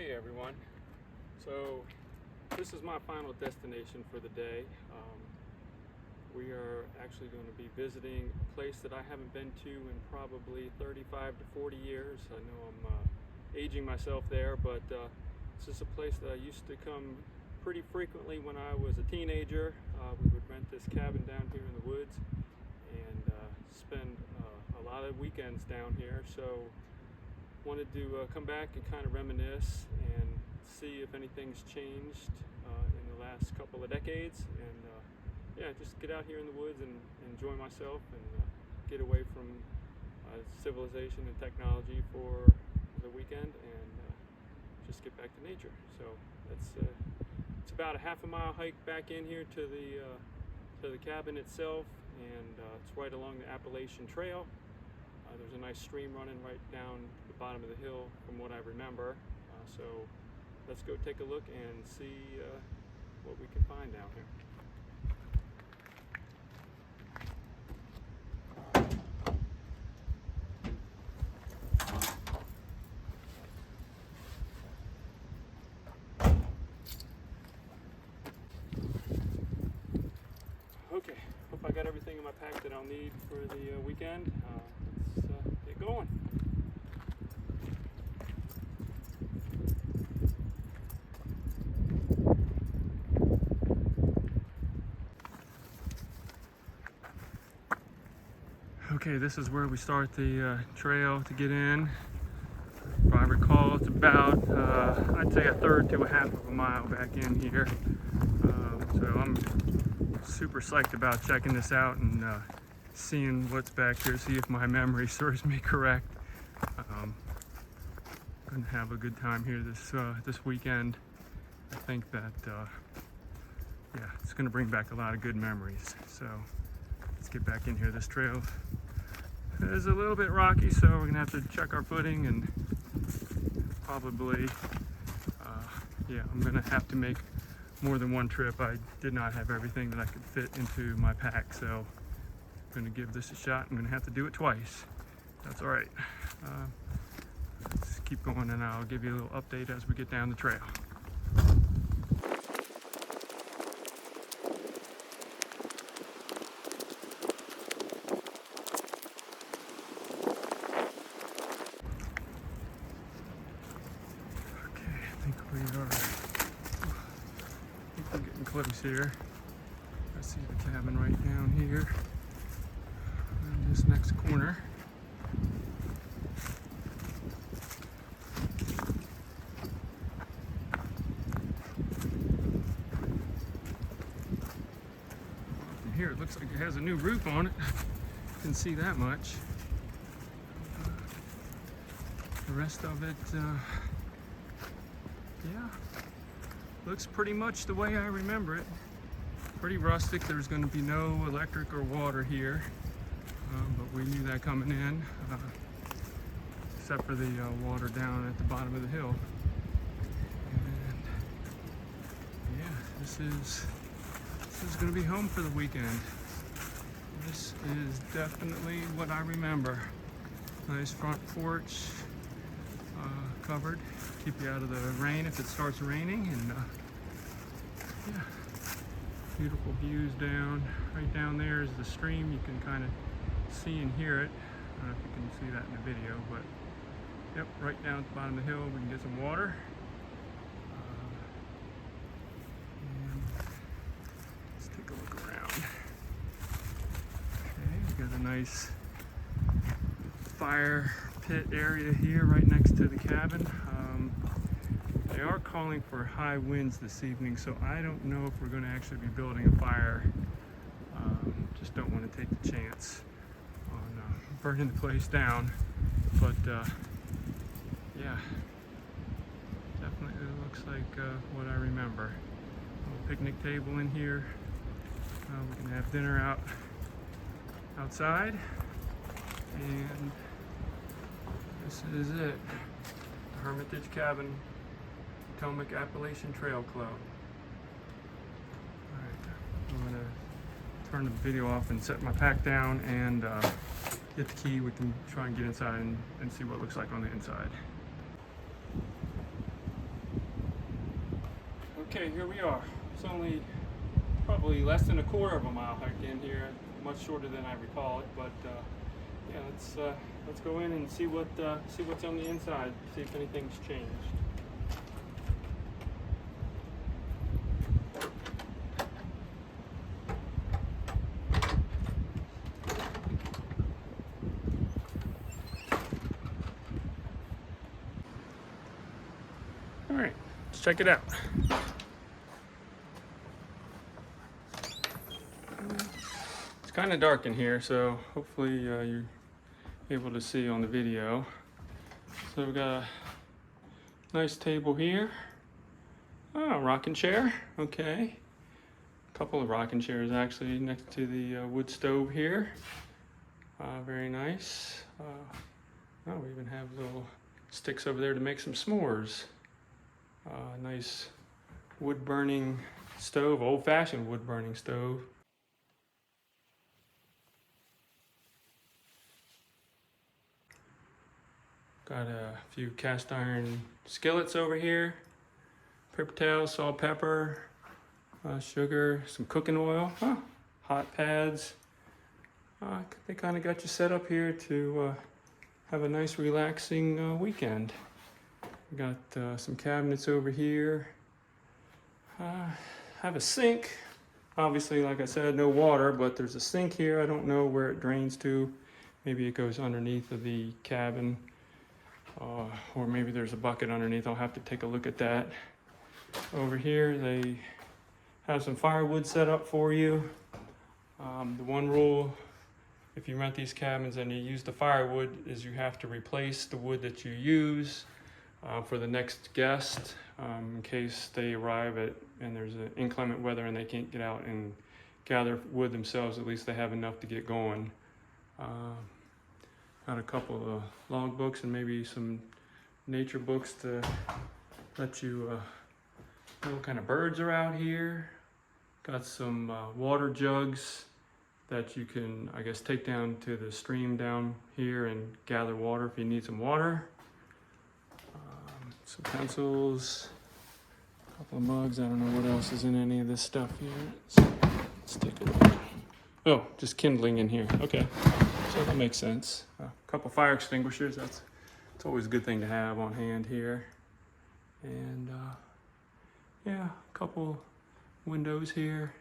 Hey everyone. So this is my final destination for the day. We are actually going to be visiting a place that I haven't been to in probably 35 to 40 years. I know I'm aging myself there, but this is a place that I used to come pretty frequently when I was a teenager. We would rent this cabin down here in the woods and spend a lot of weekends down here. So wanted to come back and kind of reminisce and see if anything's changed in the last couple of decades, and yeah, just get out here in the woods and enjoy myself and get away from civilization and technology for the weekend and just get back to nature. So it's about a half a mile hike back in here to the cabin itself, and it's right along the Appalachian Trail. There's a nice stream running right down the bottom of the hill from what I remember. So let's go take a look and see what we can find down here. Okay, hope I got everything in my pack that I'll need for the weekend. Let's get going. Okay, this is where we start the trail to get in. If I recall, it's about, I'd say, a third to a half of a mile back in here. So I'm super psyched about checking this out and seeing what's back here, see if my memory serves me correct. Gonna have a good time here this weekend. I think that yeah, it's gonna bring back a lot of good memories. So let's get back in here. This trail is a little bit rocky, so we're gonna have to check our footing and probably yeah, I'm gonna have to make more than one trip. I did not have everything that I could fit into my pack, so I'm gonna give this a shot. I'm gonna have to do it twice. That's all right. Let's keep going and I'll give you a little update as we get down the trail. Okay, I think we're getting close here. I see the cabin right down here in this next corner. From here it looks like it has a new roof on it. You can see that much. The rest of it, yeah, looks pretty much the way I remember it. Pretty rustic. There's going to be no electric or water here, but we knew that coming in, except for the water down at the bottom of the hill. And yeah, this is going to be home for the weekend. This is definitely what I remember. Nice front porch, covered, keep you out of the rain if it starts raining, and yeah, beautiful views down. Right down there is the stream. You can kind of see and hear it. I don't know if you can see that in the video, but yep, right down at the bottom of the hill we can get some water. And let's take a look around. Okay, we got a nice fire pit area here right next to the cabin. They are calling for high winds this evening, so I don't know if we're going to actually be building a fire. Just don't want to take the chance on burning the place down. But yeah, definitely looks like what I remember. A little picnic table in here. We can have dinner outside, and this is it. The Hermitage Cabin, Potomac Appalachian Trail Club. Alright, I'm going to turn the video off and set my pack down and get the key. We can try and get inside and see what it looks like on the inside. Okay, here we are. It's only probably less than a quarter of a mile hike in here, much shorter than I recall it. But yeah, let's go in and see what's on the inside. See if anything's changed. All right, let's check it out. It's kind of dark in here, so hopefully you're able to see on the video. So we've got a nice table here. Oh, rocking chair. Okay. A couple of rocking chairs actually next to the wood stove here. Very nice. Oh, we even have little sticks over there to make some s'mores. Nice wood burning stove, old-fashioned wood burning stove. Got a few cast iron skillets over here. Paper towels, salt, pepper, sugar, some cooking oil, hot pads. They kind of got you set up here to have a nice relaxing weekend. Got some cabinets over here. Have a sink. Obviously, like I said, no water, but there's a sink here. I don't know where it drains to. Maybe it goes underneath of the cabin. Or maybe there's a bucket underneath. I'll have to take a look at that. Over here, they have some firewood set up for you. The one rule, if you rent these cabins and you use the firewood, is you have to replace the wood that you use for the next guest, in case they arrive and there's an inclement weather and they can't get out and gather wood themselves. At least they have enough to get going. Got a couple of log books and maybe some nature books to let you know what kind of birds are out here. Got some water jugs that you can, I guess, take down to the stream down here and gather water if you need some water. Some pencils, a couple of mugs. I don't know what else is in any of this stuff here. So let's take a look. Oh, just kindling in here. Okay, so that makes sense. A couple fire extinguishers. It's always a good thing to have on hand here. And yeah, a couple windows here.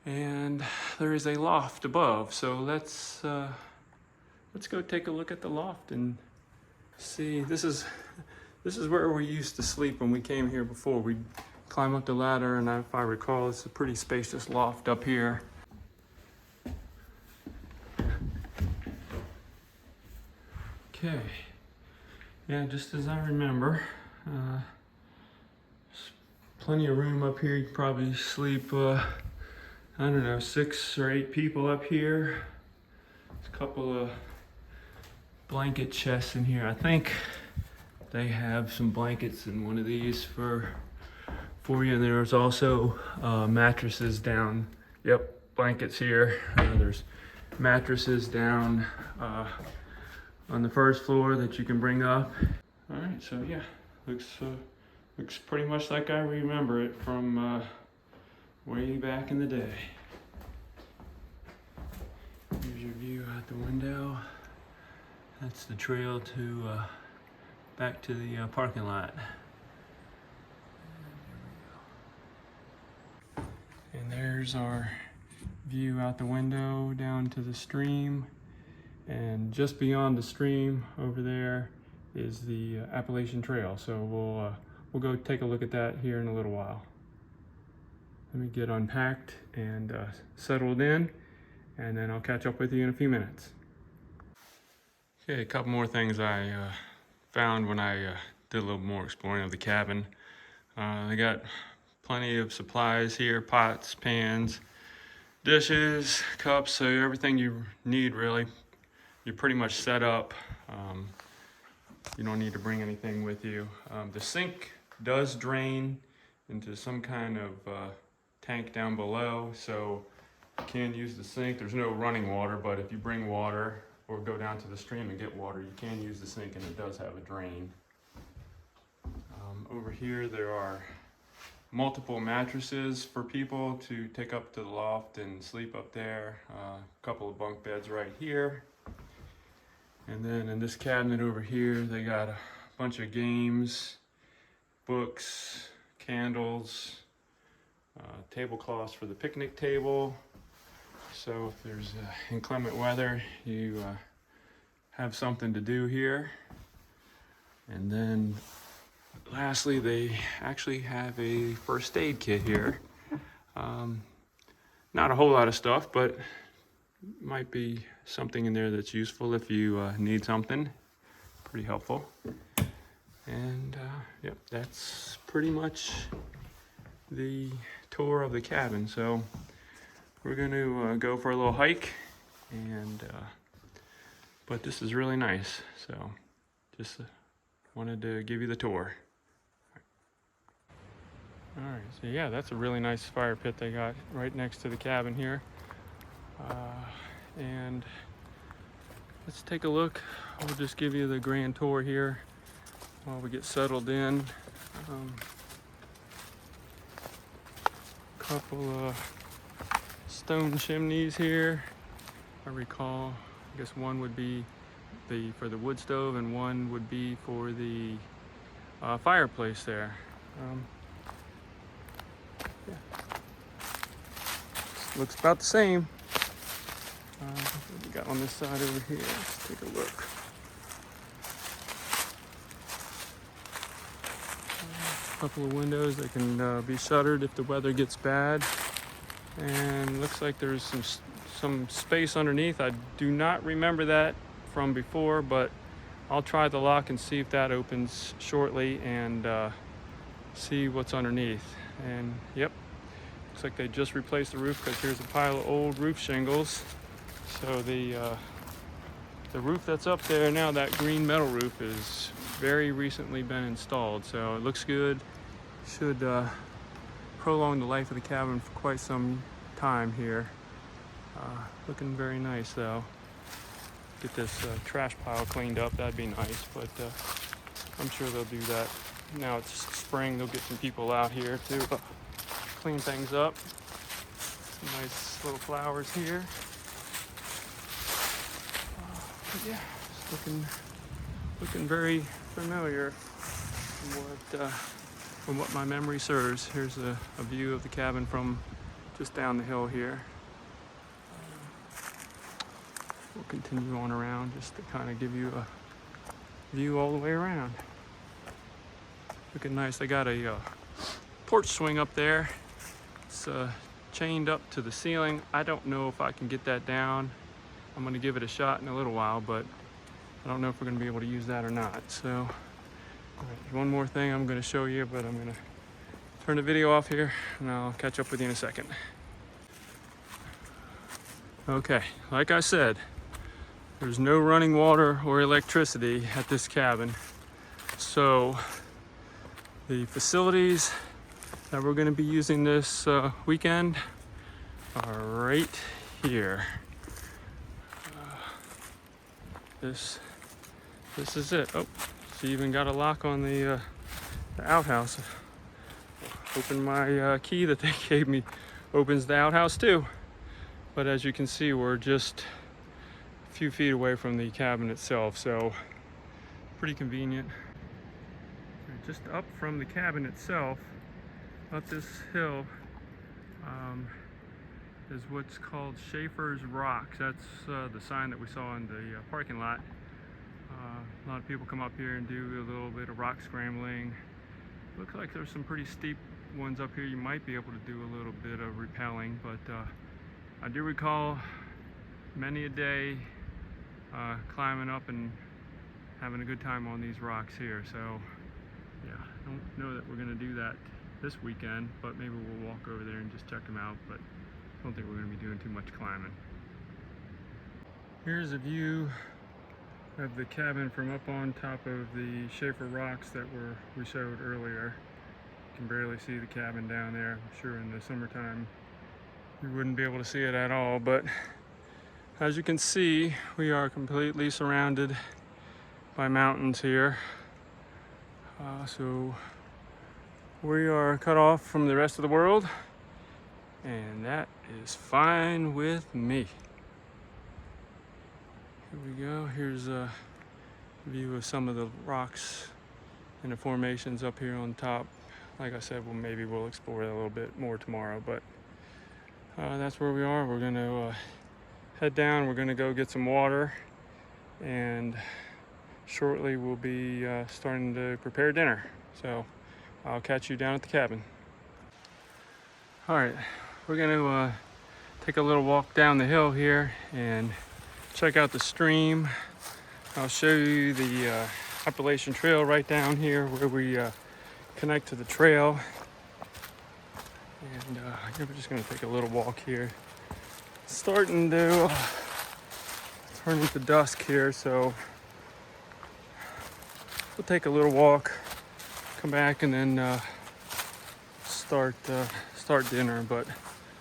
And there is a loft above. So let's go take a look at the loft and see. This is where we used to sleep when we came here before. We'd climb up the ladder, and if I recall, it's a pretty spacious loft up here. Okay, yeah, just as I remember, plenty of room up here. You could probably sleep, I don't know, 6 or 8 people up here. There's a couple of blanket chests in here. I think they have some blankets in one of these for you. And there's also mattresses down. Yep, blankets here. There's mattresses down on the first floor that you can bring up. All right, so yeah, looks pretty much like I remember it from way back in the day. Here's your view out the window. That's the trail to back to the parking lot. And there's our view out the window down to the stream. And just beyond the stream over there is the Appalachian Trail. So we'll go take a look at that here in a little while. Let me get unpacked and settled in, and then I'll catch up with you in a few minutes. Okay, a couple more things I found when I did a little more exploring of the cabin. They got plenty of supplies here, pots, pans, dishes, cups, so everything you need really. You're pretty much set up. You don't need to bring anything with you. The sink does drain into some kind of tank down below, so you can use the sink. There's no running water, but if you bring water or go down to the stream and get water, you can use the sink, and it does have a drain. Over here there are multiple mattresses for people to take up to the loft and sleep up there. A couple of bunk beds right here. And then in this cabinet over here, they got a bunch of games, books, candles, tablecloths for the picnic table. So if there's inclement weather, you have something to do here. And then lastly, they actually have a first aid kit here. Not a whole lot of stuff, but might be something in there that's useful if you need something. Pretty helpful. And yep, that's pretty much the tour of the cabin. So we're going to go for a little hike, and but this is really nice. So just wanted to give you the tour. All right, so yeah, that's a really nice fire pit they got right next to the cabin here. And let's take a look. I'll just give you the grand tour here while we get settled in. Couple of stone chimneys here. I recall, I guess one would be for the wood stove and one would be for the fireplace there. Yeah. Looks about the same. What we got on this side over here? Let's take a look. A couple of windows that can be shuttered if the weather gets bad. And looks like there's some space underneath. I do not remember that from before, but I'll try the lock and see if that opens shortly and see what's underneath. And yep, looks like they just replaced the roof because here's a pile of old roof shingles. So the roof that's up there now, that green metal roof, is very recently been installed. So it looks good. Should prolong the life of the cabin for quite some time here. Looking very nice though. Get this trash pile cleaned up, that'd be nice, but I'm sure they'll do that. Now it's spring, they'll get some people out here to clean things up. Some nice little flowers here. But yeah, it's looking very familiar from what my memory serves. Here's a view of the cabin from just down the hill here. We'll continue on around just to kind of give you a view all the way around. Looking nice. They got a porch swing up there. It's chained up to the ceiling. I don't know if I can get that down. I'm going to give it a shot in a little while, but I don't know if we're going to be able to use that or not. So one more thing I'm going to show you, but I'm going to turn the video off here and I'll catch up with you in a second. Okay, like I said, there's no running water or electricity at this cabin. So the facilities that we're going to be using this weekend are right here. This is it. Oh, she even got a lock on the outhouse. Open my key that they gave me opens the outhouse too. But as you can see, we're just a few feet away from the cabin itself, so pretty convenient. Just up from the cabin itself, up this hill, is what's called Shaffer's Rocks. That's the sign that we saw in the parking lot. A lot of people come up here and do a little bit of rock scrambling. Looks like there's some pretty steep ones up here. You might be able to do a little bit of rappelling, but I do recall many a day climbing up and having a good time on these rocks here. So yeah, I don't know that we're going to do that this weekend, but maybe we'll walk over there and just check them out, but I don't think we're going to be doing too much climbing. Here's a view of the cabin from up on top of the Shaffer Rocks that we showed earlier. You can barely see the cabin down there. I'm sure in the summertime you wouldn't be able to see it at all, but as you can see, we are completely surrounded by mountains here. So We are cut off from the rest of the world, and that is fine with me. Here we go. Here's a view of some of the rocks and the formations up here on top. Like I said, well, maybe we'll explore that a little bit more tomorrow, but that's where we are. We're going to head down. We're going to go get some water, and shortly we'll be starting to prepare dinner. So I'll catch you down at the cabin. All right, we're going to take a little walk down the hill here and check out the stream. I'll show you the Appalachian Trail right down here where we connect to the trail. And we're just going to take a little walk here. It's starting to turn into dusk here, so we'll take a little walk, come back, and then start dinner. But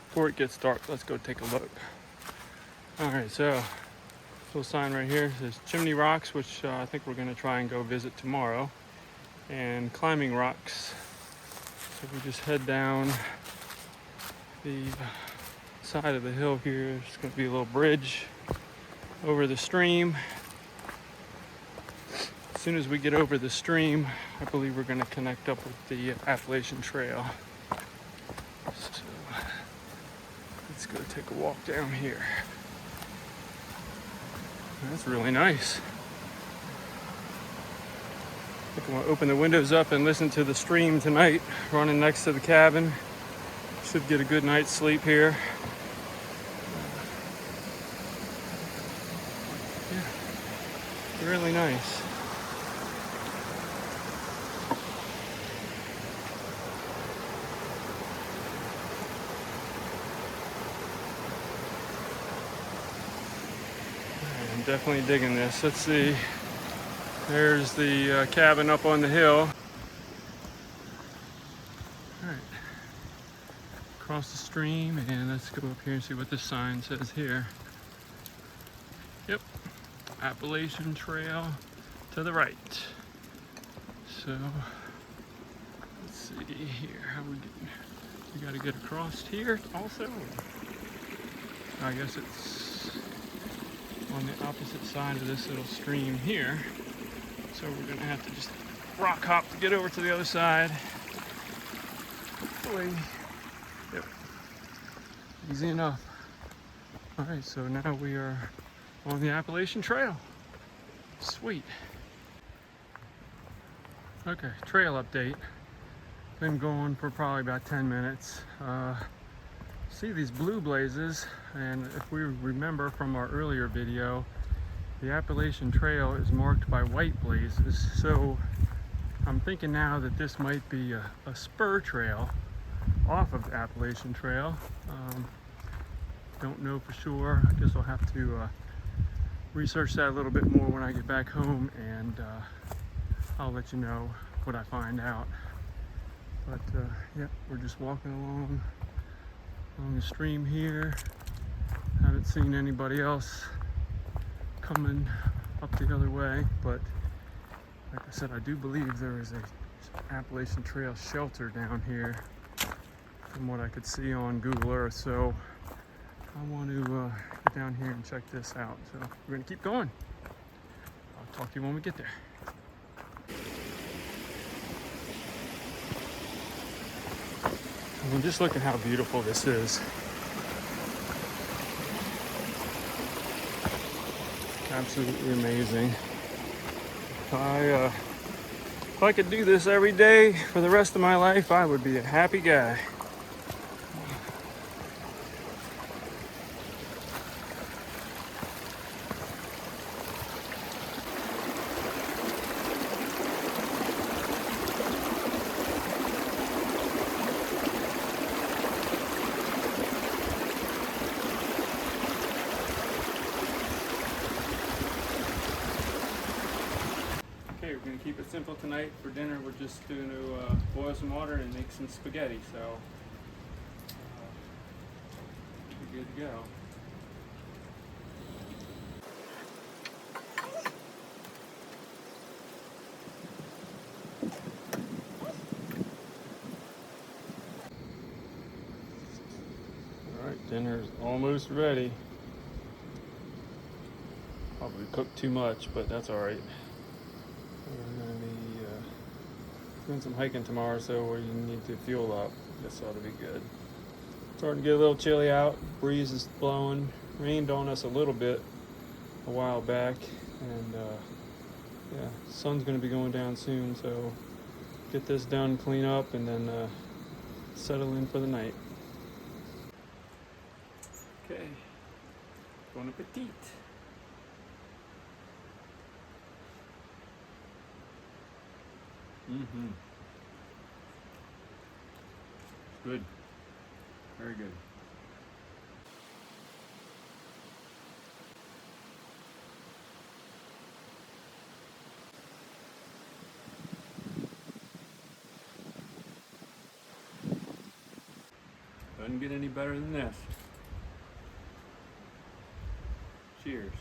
before it gets dark, let's go take a look. All right, so little sign right here says Chimney Rocks, which I think we're going to try and go visit tomorrow, and Climbing Rocks. So we just head down the side of the hill here. There's going to be a little bridge over the stream. As soon as we get over the stream, I believe we're going to connect up with the Appalachian Trail. So let's go take a walk down here. That's really nice. I think I'm going to open the windows up and listen to the stream tonight, running next to the cabin. Should get a good night's sleep here. Yeah, really nice. I'm definitely digging this. Let's see. There's the cabin up on the hill. All right. Across the stream, and let's go up here and see what this sign says here. Yep. Appalachian Trail to the right. So let's see here. How we getting? We got to get across here also. I guess it's on the opposite side of this little stream here. So we're gonna have to just rock hop to get over to the other side. Hopefully, yep, easy enough. All right, so now we are on the Appalachian Trail. Sweet. Okay, trail update. Been going for probably about 10 minutes. See these blue blazes, and if we remember from our earlier video, the Appalachian Trail is marked by white blazes, so I'm thinking now that this might be a spur trail off of the Appalachian Trail. Don't know for sure. I guess I'll have to research that a little bit more when I get back home, and I'll let you know what I find out. But yeah, we're just walking along the stream here. Haven't seen anybody else coming up the other way, but like I said, I do believe there is a Appalachian Trail shelter down here from what I could see on Google Earth. So I want to get down here and check this out. So we're gonna keep going. I'll talk to you when we get there. I mean, just look at how beautiful this is. Absolutely amazing. If I could do this every day for the rest of my life, I would be a happy guy. Okay, we're going to keep it simple tonight. For dinner, we're just going to boil some water and make some spaghetti, so we're good to go. Dinner's almost ready. Probably cooked too much, but that's all right. We're gonna be doing some hiking tomorrow, so we need to fuel up. This ought to be good. Starting to get a little chilly out. Breeze is blowing. Rained on us a little bit a while back, and yeah, sun's gonna be going down soon. So get this done, clean up, and then settle in for the night. Okay, bon appetit. Good. Very good. Doesn't get any better than this. Cheers.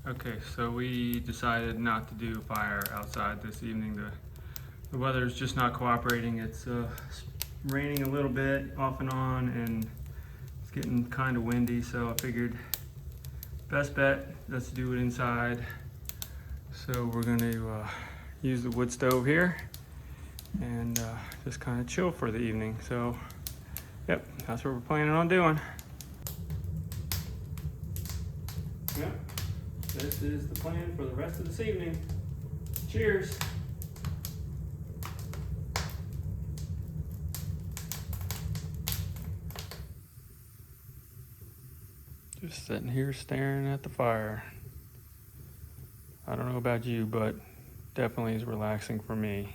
Okay, so we decided not to do a fire outside this evening. The weather is just not cooperating. It's raining a little bit off and on, and it's getting kind of windy, so I figured best bet, let's do it inside. So we're going to use the wood stove here and just kind of chill for the evening. So yep, that's what we're planning on doing. Yep, this is the plan for the rest of this evening. Cheers. Just sitting here staring at the fire. I don't know about you, but definitely is relaxing for me.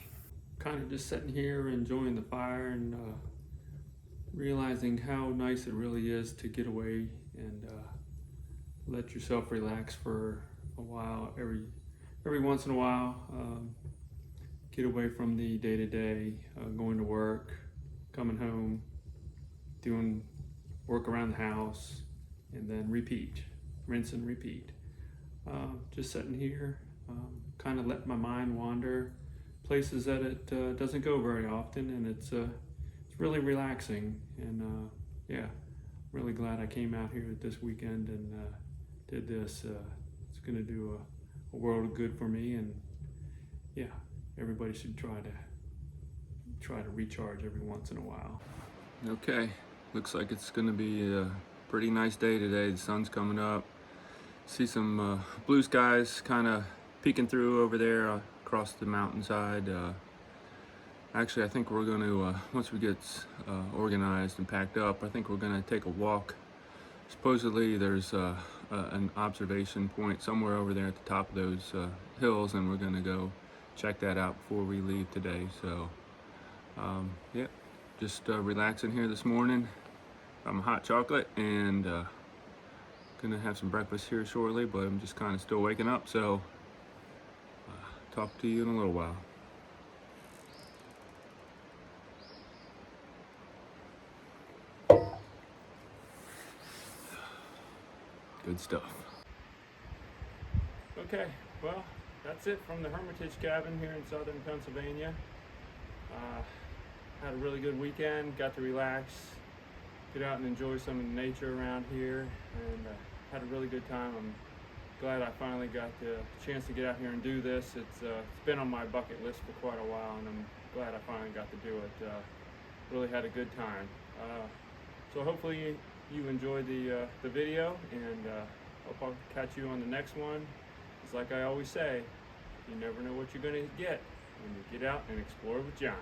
Kind of just sitting here enjoying the fire and realizing how nice it really is to get away and let yourself relax for a while, every once in a while. Get away from the day-to-day, going to work, coming home, doing work around the house, and then repeat, rinse and repeat. Just sitting here, kind of let my mind wander places that it doesn't go very often, and it's really relaxing. And yeah, really glad I came out here this weekend and did this. It's going to do a world of good for me, and yeah, everybody should try to recharge every once in a while. Okay, looks like it's going to be a pretty nice day today. The sun's coming up. See some blue skies kind of peeking through over there across the mountainside. Actually, I think we're going to, once we get organized and packed up, I think we're going to take a walk. Supposedly there's an observation point somewhere over there at the top of those hills, and we're going to go check that out before we leave today. So yeah, just relaxing here this morning. Got my hot chocolate, and gonna have some breakfast here shortly, but I'm just kind of still waking up, so talk to you in a little while. Good stuff. Okay, well, that's it from the Hermitage cabin here in southern Pennsylvania. Had a really good weekend, got to relax, get out and enjoy some of the nature around here, and had a really good time. I'm glad I finally got the chance to get out here and do this. It's been on my bucket list for quite a while, and I'm glad I finally got to do it. Really had a good time. So hopefully you enjoyed the video, and hope I'll catch you on the next one. It's like I always say, you never know what you're going to get when you get out and explore with John.